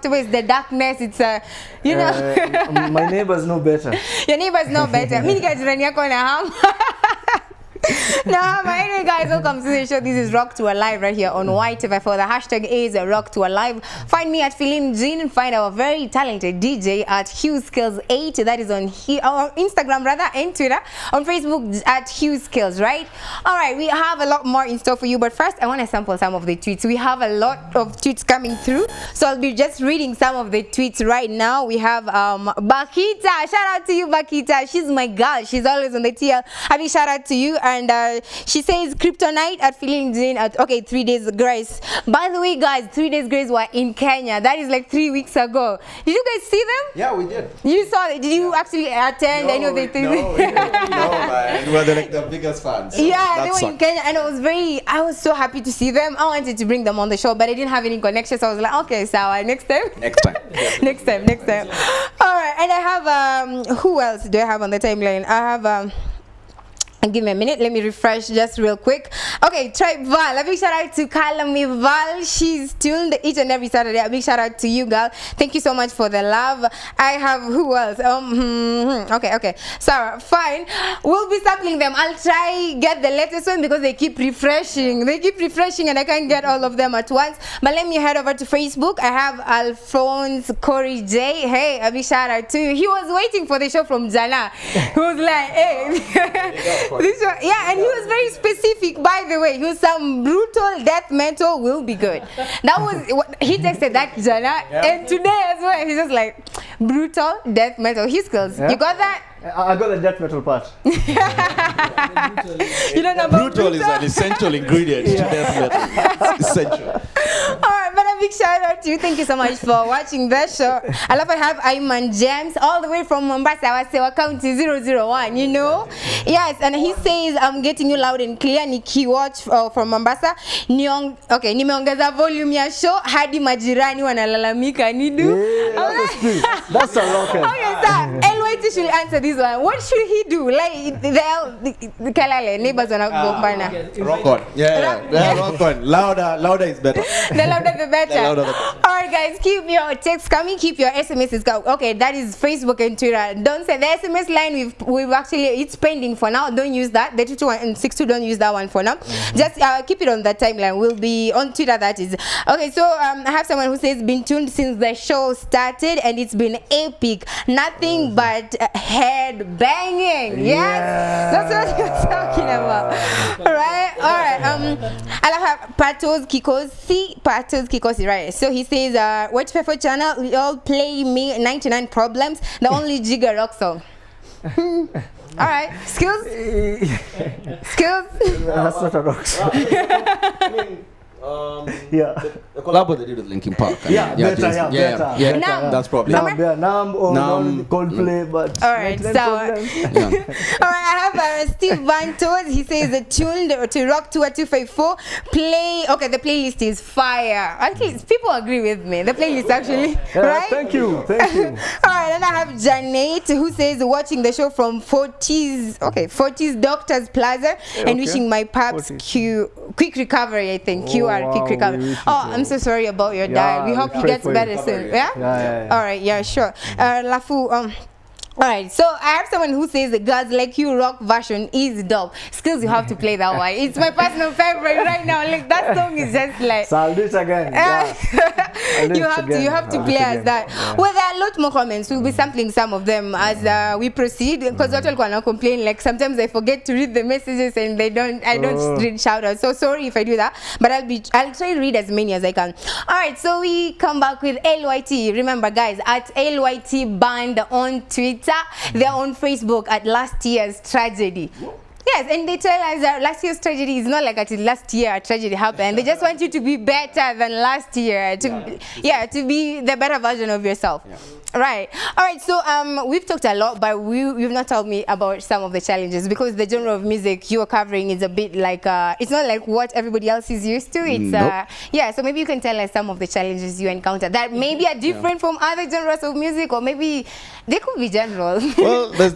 uncomfortable. It's the darkness. It's you know. My neighbors know better. Your neighbors know better. Me guys, no, but anyway, guys, welcome to the show. This is Rock to Alive right here on Y254. The hashtag is Rock to Alive. Find me at Feeling Jean and find our very talented DJ at HughSkills8. That is on Instagram rather and Twitter. On Facebook at HughSkills, right? All right, we have a lot more in store for you. But first, I want to sample some of the tweets. We have a lot of tweets coming through, so I'll be just reading some of the tweets right now. We have Bakita. Shout out to you, Bakita. She's my girl. She's always on the TL. Happy shout out to you. And she says Kryptonite at Feeling Jean at 3 days grace. By the way, guys, 3 days grace were in Kenya. That is like 3 weeks ago. Did you guys see them? Yeah, we did. You saw it? Did you actually attend any of the things? No, man. We were like the biggest fans. So yeah, they were in Kenya, and I was so happy to see them. I wanted to bring them on the show, but I didn't have any connection, so I was like, okay, so next time. Next time. next time. All right, and I have who else do I have on the timeline? I have give me a minute, let me refresh just real quick. Okay, Tribe Val, a big shout out to Kalami Val. She's tuned each and every Saturday. A big shout out to you, girl. Thank you so much for the love. I have who else? Okay. Sarah, fine. We'll be sampling them. I'll try get the latest one because they keep refreshing. And I can't get all of them at once. But let me head over to Facebook. I have Alphonse Corey J. Hey, a big shout out to you. He was waiting for the show from Jana. He was like, hey. This one, yeah, and he was very specific, by the way. He was some brutal death metal will be good. That was what he texted that Jana, and today as well, he's just like brutal death metal. His skills. Yeah. You got that? I got the death metal part. You don't know about brutal is an essential ingredient to death metal. It's essential. Alright, but a big shout out to you. Thank you so much for watching the show. I love to have Ayman James all the way from Mombasa, Wasewa County 001, you know? Yes, and he says, I'm getting you loud and clear. Niki watch from Mombasa. Nimeongeza volume ya show. Hadi majirani wanalalamika nidu. That's a rocket. Okay, sir. LYT should answer this one. What should he do? Like, the Kalale, neighbors wanagombana. Rock on. Yeah, rock on. Louder is better. The louder the better. Alright, guys, keep your texts coming, keep your SMSs coming. Okay, that is Facebook and Twitter. Don't say the SMS line we've actually, it's pending for now. Don't use that. The 2262, don't use that one for now. Just keep it on that timeline. We'll be on Twitter, that is. Okay, so I have someone who says been tuned since the show started and it's been epic. Nothing but head banging. Yes, that's what you're talking about. Alright. I'll have Patos Kikosi, right? So he says, Y254 channel, we all play me 99 Problems, the only Jigga rock song. Alright, skills? That's not a rock song. The collab they did with Linkin Park. Better. That's probably Numb or Coldplay, but alright, so alright, I have Steve Van Toes. He says tuned to Rock to Y254. The playlist is fire. Actually, people agree with me. The playlist actually, right? Thank you. Alright, and I have Janet who says watching the show from 40s Doctors Plaza and wishing my paps quick recovery, I think. Quick recovery. I'm so sorry about your dad. We hope he gets better soon. Yeah? Alright, sure. Lafu, alright, so I have someone who says the Girls Like You rock version is dope. Skills, you have to play that one. It's my personal favorite right now. Like, that song is just like, so I'll do it again. You have to play as that. Well, there are a lot more comments. We'll be sampling some of them as we proceed, because what will gonna complain, like sometimes I forget to read the messages and I don't read shout outs. So sorry if I do that, but I'll try to read as many as I can. Alright, so we come back with LYT. Remember, guys, at LYT Band on Twitter. They're on Facebook at Last Year's Tragedy. Yes, and they tell us that last year's tragedy is not like until last year a tragedy happened. They just want you to be better than last year, to be the better version of yourself. Yeah. Right. All right. So we've talked a lot, but you've not told me about some of the challenges, because the genre of music you are covering is a bit like it's not like what everybody else is used to. It's So maybe you can tell us some of the challenges you encounter that maybe are different from other genres of music, or maybe they could be general. Well, there's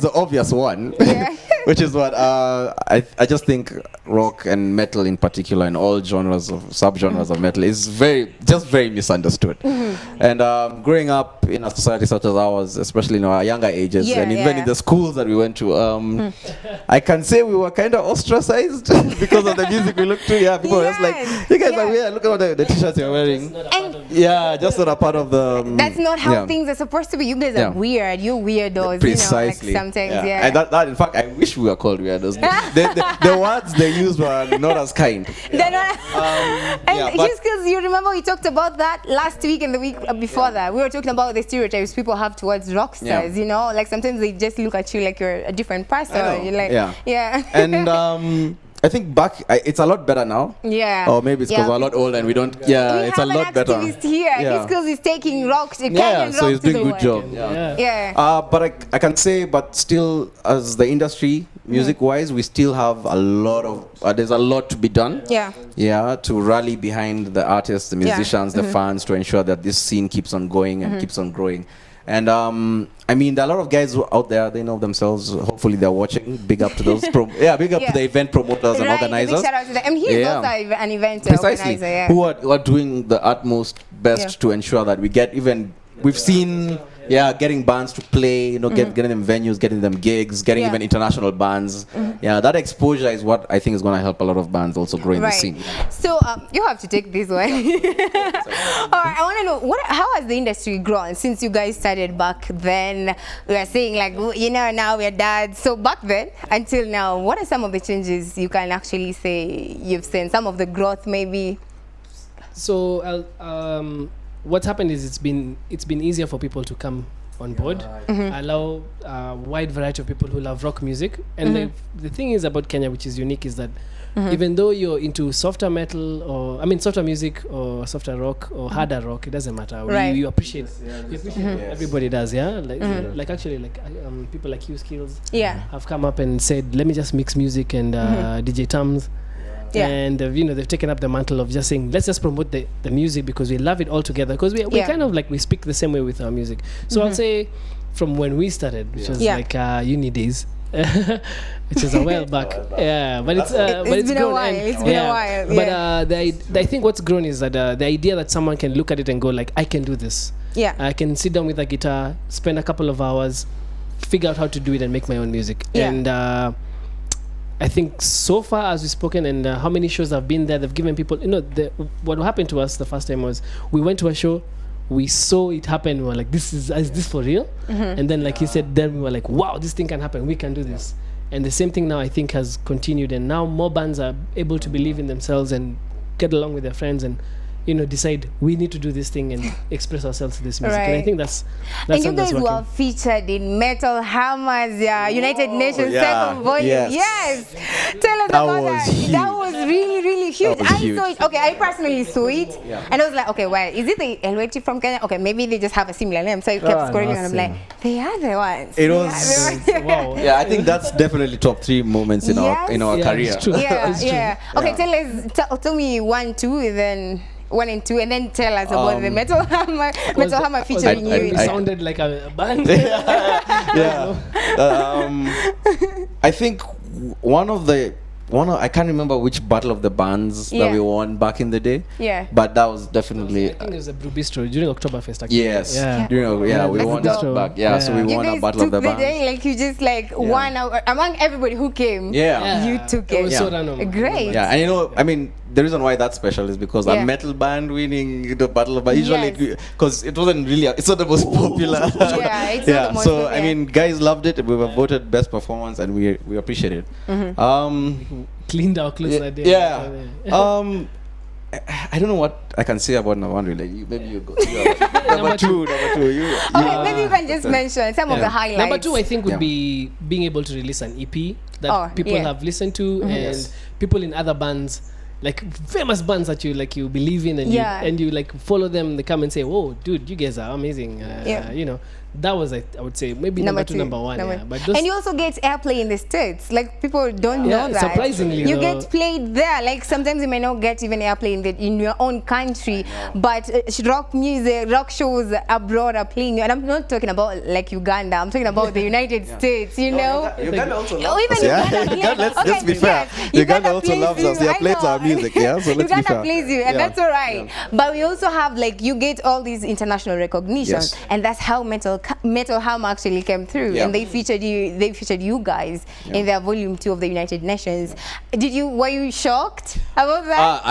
the obvious one. Which is what I just think rock and metal in particular, and all genres of subgenres of metal, is very misunderstood. And growing up in a society such as ours, especially in our younger ages, and even in the schools that we went to, I can say we were kind of ostracized because of the music we looked to. Yeah, people were just like, you guys are weird. Look at the t-shirts you're wearing. Just not a part of the. That's not how things are supposed to be. You guys are weird. You're weirdos. Precisely. You know, like sometimes, And that, in fact, I wish we were called weirdos. the words they used were not as kind. They're not. And just because you remember we talked about that last week and the week before that, we were talking about the stereotypes people have towards rock stars. You know, like sometimes they just look at you like you're a different person. You're like, And I think it's a lot better now. Or maybe it's because we're a lot older and we don't. It's a lot better. We have an activist here. This girl is taking rocks. So he's doing a good job. But I can say, but still, as the industry, music-wise, we still have a lot of. There's a lot to be done. To rally behind the artists, the musicians, the fans, to ensure that this scene keeps on going and keeps on growing. And I mean, there are a lot of guys out there, they know themselves. Hopefully they're watching. Big up to those big up to the event promoters and organizers. Big shout out to them. And he's also an event organizer. Who are doing the utmost best to ensure that we get we've seen getting bands to play, getting them venues, getting them gigs, getting even international bands. That exposure is what I think is going to help a lot of bands also grow in the scene. So you have to take this one. All right, I want to know, how has the industry grown since you guys started back then? We are saying like, now we're dads. So back then until now, what are some of the changes you can actually say you've seen? Some of the growth maybe? So what's happened is it's been easier for people to come on board, allow a wide variety of people who love rock music. And the thing is about Kenya, which is unique, is that even though you're into softer metal softer music or softer rock or harder rock, it doesn't matter. We appreciate. Everybody does, like actually, people like Hugh Skills have come up and said, let me just mix music and DJ Tams. And they've taken up the mantle of just saying, let's just promote the music because we love it all together, because we kind of like, we speak the same way with our music. So I'll say from when we started, which was like uni days, which is a while back. But it's been grown. A while. It's been a while. But I think what's grown is that the idea that someone can look at it and go like, I can do this. I can sit down with a guitar, spend a couple of hours, figure out how to do it and make my own music. And I think so far as we've spoken and how many shows have been there, they've given people, what happened to us the first time was we went to a show, we saw it happen, we were like, is this for real? And then like he said, then we were like, wow, this thing can happen, we can do this. And the same thing now I think has continued, and now more bands are able to believe in themselves and get along with their friends and decide we need to do this thing and express ourselves to this music. And I think that's and you guys were featured in Metal Hammer's United Nations second volume. Yes. Tell us about that. That was really, really huge. I saw it. Okay, I personally saw it. And I was like, okay, well, is it the LYT from Kenya? Okay, maybe they just have a similar name. So I kept scrolling and I'm like, they are the ones. It was wow. I think that's definitely top 3 moments in our career. It's true. Okay, tell me 1, 2, and then 1 and 2, and then tell us about the Metal Hammer featuring you. It sounded like a band. I think I can't remember which battle of the bands that we won back in the day. But that was definitely. I think it was a Brew Bistro during Oktoberfest. Actually. Yes. We won that back. So we won a battle of the bands. Like you just won among everybody who came. You took it. It was so random. Great. And the reason why that's special is because a metal band winning the battle of usually because it wasn't really it's not the most popular. It's not the most popular. I mean, guys loved it. We were voted best performance and we appreciate it. Cleaned our clothes that day. I don't know what I can say about Nawandri. Maybe you go. Number two. Maybe you can just mention some of the highlights. Number 2, I think, would be being able to release an EP that people have listened to and people in other bands, like famous bands that you believe in and you like follow them. They come and say, "Whoa, dude, you guys are amazing." that was, I would say, maybe number two, number one. Yeah. But and you also get airplay in the States. Like, people don't know that. Surprisingly, you get played there. Like, sometimes you may not get even airplay in your own country, but rock music, rock shows abroad are playing you. And I'm not talking about like Uganda. I'm talking about the United States. You know, Uganda also loves even us. Uganda, Let's be fair. Uganda also loves us. They plays our music. Yeah, so let's be Uganda fair. plays you, and that's all right. But we also have, like, you get all these international recognitions, and that's how Metal Ham actually came through, and they featured you guys in their volume 2 of the United Nations. Were you shocked about that?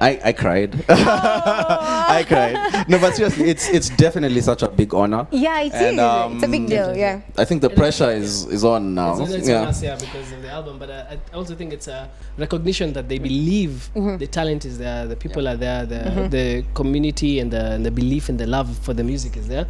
I cried. I cried. No, but seriously, it's definitely such a big honor. Yeah, it is. It's a big deal. Yeah. I think the pressure is on now. It's on us, because of the album. But I also think it's a recognition that they believe the talent is there, the people are there, the community and the belief and the love for the music is there.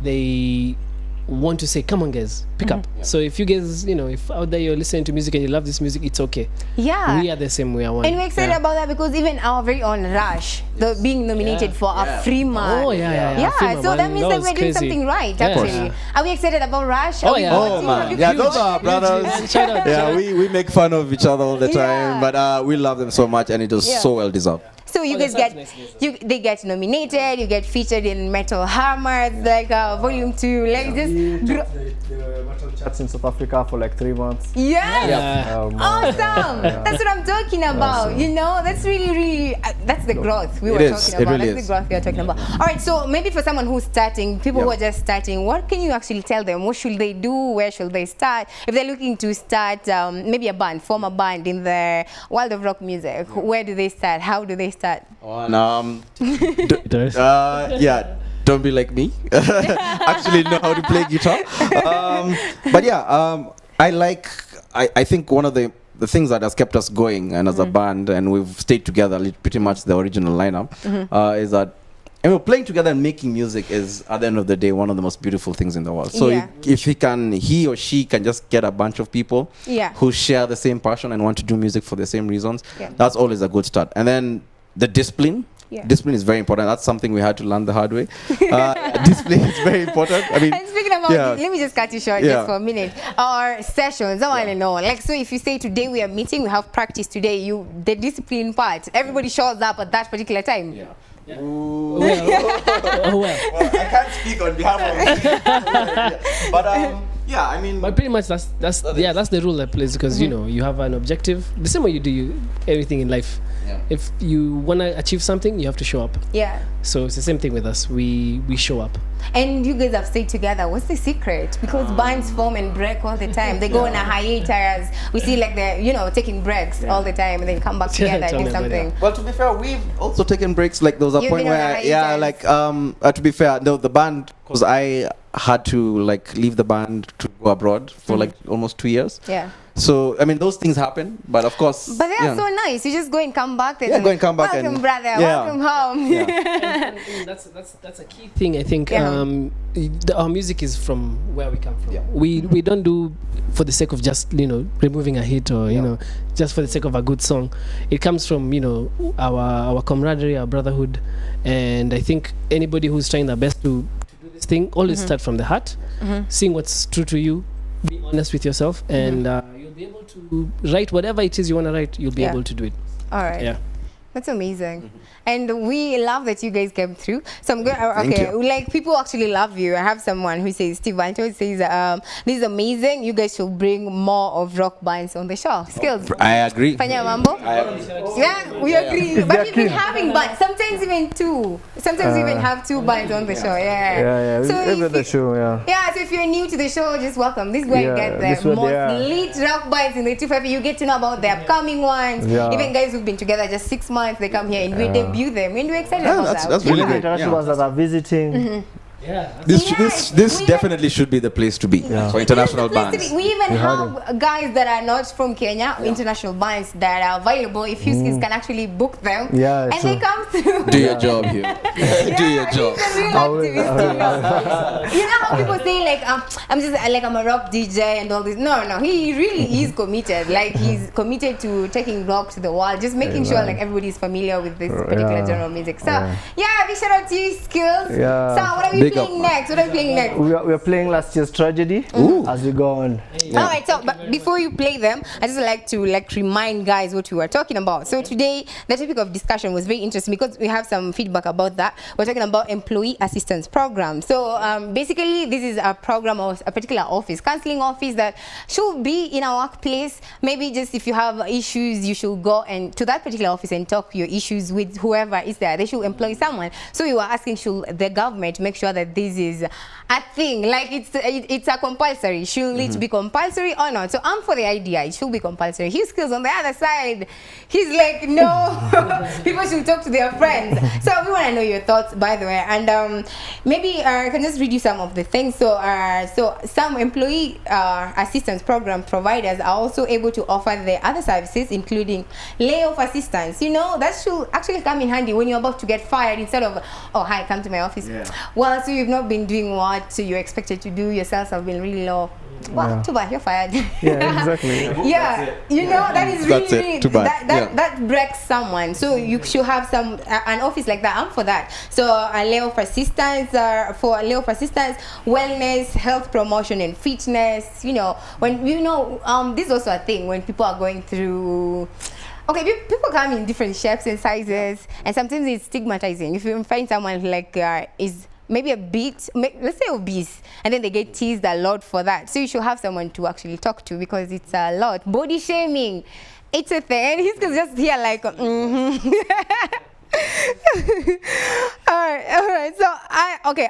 They want to say, come on guys, pick up. So if you guys, if out there you're listening to music and you love this music, it's okay. Yeah, we are the same, we are one. And we're excited about that, because even our very own Rush, being nominated for a free man. So that means that we're doing something right, actually. Are we excited about Rush? Man, those are our brothers. We make fun of each other all the time, but we love them so much, and it was so well deserved. So you guys they get nominated, you get featured in Metal Hammer, like volume 2, like just the metal charts in South Africa for like 3 months. Awesome. That's what I'm talking about. Awesome. That's really that's the growth we were talking about. That's the growth we are talking about. All right, so maybe for someone who's starting, people who are just starting, what can you actually tell them? What should they do? Where should they start? If they're looking to start maybe form a band in the world of rock music, where do they start? How do they start? Don't be like me. Actually know how to play guitar. I think one of the things that has kept us going and as a band, and we've stayed together pretty much the original lineup, is that playing together and making music is, at the end of the day, one of the most beautiful things in the world. So if he or she can just get a bunch of people who share the same passion and want to do music for the same reasons, that's always a good start. And then the discipline. Discipline is very important. That's something we had to learn the hard way. Discipline is very important. I mean, and speaking about let me just cut you short just for a minute. Our sessions, I want to know. Like, so if you say today we are meeting, we have practice today, the discipline part, everybody shows up at that particular time. Well, I can't speak on behalf of but I mean, but pretty much that's the rule that plays, because you have an objective, the same way you do everything in life. If you want to achieve something, you have to show up. So it's the same thing with us. We show up. And you guys have stayed together. What's the secret? Because bands form and break all the time. They go on a hiatus. We see like they're taking breaks all the time, and then come back together and do something. Well, to be fair, we've also taken breaks. Like there was a point where to be fair, the band, because I had to leave the band to go abroad for almost 2 years. So I mean, those things happen, but of course. But they are so nice. You just go and come back. Go and come back. Welcome, brother. Welcome home. And that's a key thing, I think. Our music is from where we come from. We don't do for the sake of just removing a hit or just for the sake of a good song. It comes from our camaraderie, our brotherhood, and I think anybody who's trying their best to do this thing always start from the heart, seeing what's true to you, be honest with yourself, and you'll be able to write whatever it is you want to write. You'll be able to do it. All right. That's amazing. And we love that you guys came through. So I'm going like people actually love you. I have someone who says, Steve Valto says, this is amazing. You guys should bring more of rock bands on the show. Skills. I agree. Fanya mambo? Yeah, we agree. But we've been having bands, sometimes even 2. Sometimes we even have 2 bands on the show. So if you're new to the show, just welcome. This is where you get the most lit rock bands in the 254. You get to know about the upcoming ones. Even guys who've been together just 6 months, they come here and we debut them, and we're excited about that. That's really great. International ones that are visiting. This definitely should be the place to be for international bands. We even have guys that are not from Kenya, international bands that are available. If you can actually book them, and they come through. Do your job here. Do your job. You know how people say I'm a rock DJ and all this. No, he really is committed. Like he's committed to taking rock to the world, just making sure everybody is familiar with this particular genre of music. So big shout out to you, Skills. So what are we playing next? What are we playing next? We are playing last year's Tragedy as we go on. All right, so but before you play them, I just like to remind guys what we were talking about. So today the topic of discussion was very interesting because we have some feedback about that. We're talking about employee assistance program. So basically this is a program of a particular office, counseling office that should be in a workplace. Maybe just if you have issues, you should go and to that particular office and talk your issues with whoever is there. They should employ someone. So we were asking, should the government make sure that this is a thing, like it's a compulsory? Should it be compulsory or not? So I'm for the idea it should be compulsory. His skills on the other side, he's like, no, people should talk to their friends. So we want to know your thoughts, by the way, and maybe I can just read you some of the things. So so some employee assistance program providers are also able to offer the other services, including layoff assistance. You know, that should actually come in handy when you're about to get fired. Instead of, oh hi, come to my office. Well, so you've not been doing what you're expected to do, your sales have been really low. Well, too bad, you're fired. Yeah, exactly. Yeah, you know, that is really, too bad. that breaks someone. So you should have some an office like that. I'm for that. So a layoff assistance, wellness, health promotion, and fitness. You know, when this is also a thing when people are going through. Okay, people come in different shapes and sizes, and sometimes it's stigmatizing. If you find someone who is maybe a bit, let's say obese, and then they get teased a lot for that. So you should have someone to actually talk to because it's a lot. Body shaming, it's a thing. And he's just here like, all right. So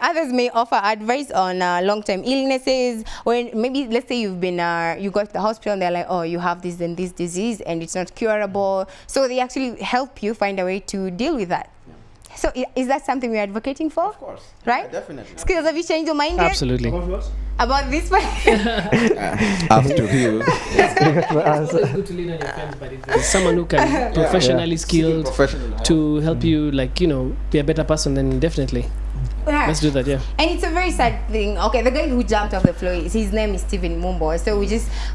others may offer advice on long-term illnesses. When maybe let's say you've been you got to the hospital and they're like, oh, you have this and this disease and it's not curable. So they actually help you find a way to deal with that. So is that something we're advocating for? Of course. Right? Yeah, definitely. Skills, have you changed your mind yet? Absolutely. About this one? After you. It's always good to lean on your friends, but if there's someone who can professionally skilled to help you, be a better person, then definitely. Yeah. Let's do that, yeah. And it's a very sad thing. Okay, the guy who jumped off the floor, his name is Stephen Mumbo. So we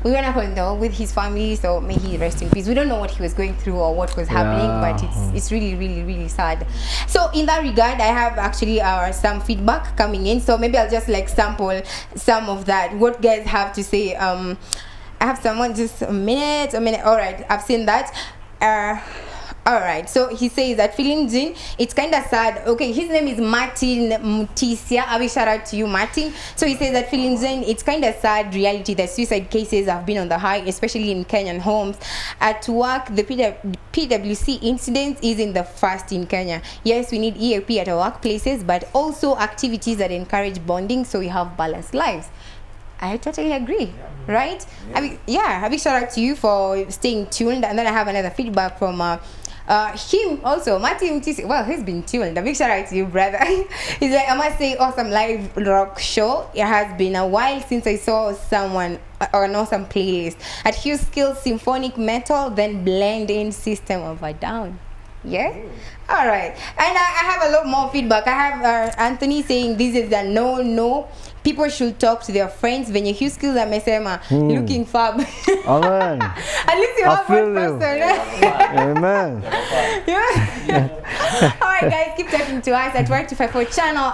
went up on the with his family, so may he rest in peace. We don't know what he was going through or what was happening, but it's really, really, really sad. So in that regard, I have actually some feedback coming in. So maybe I'll just sample some of that. What guys have to say. I have someone, just a minute. All right, I've seen that. All right, so he says that feeling Jean, it's kind of sad. Okay, his name is Martin Mutisia. I will shout out to you, Martin. So he says that feeling Jean, it's kind of sad reality that suicide cases have been on the high, especially in Kenyan homes. At work, the PWC incident is in the first in Kenya. Yes, we need EAP at our workplaces, but also activities that encourage bonding so we have balanced lives. I totally agree, right? A big shout out to you for staying tuned. And then I have another feedback from him also, Martin Mtisi. Well, he's been tuned. A big shout out to you, brother. He's like, I must say, awesome live rock show. It has been a while since I saw someone or an awesome playlist. At Hughes Skills Symphonic Metal, then blend in System of a Down. Yeah. All right. And I have a lot more feedback. I have Anthony saying this is a no. People should talk to their friends. When your Hughes Skills are mesema, looking fab. Amen. At least you have one person. Amen. Yeah. All right, guys, keep talking to us at Y254 channel.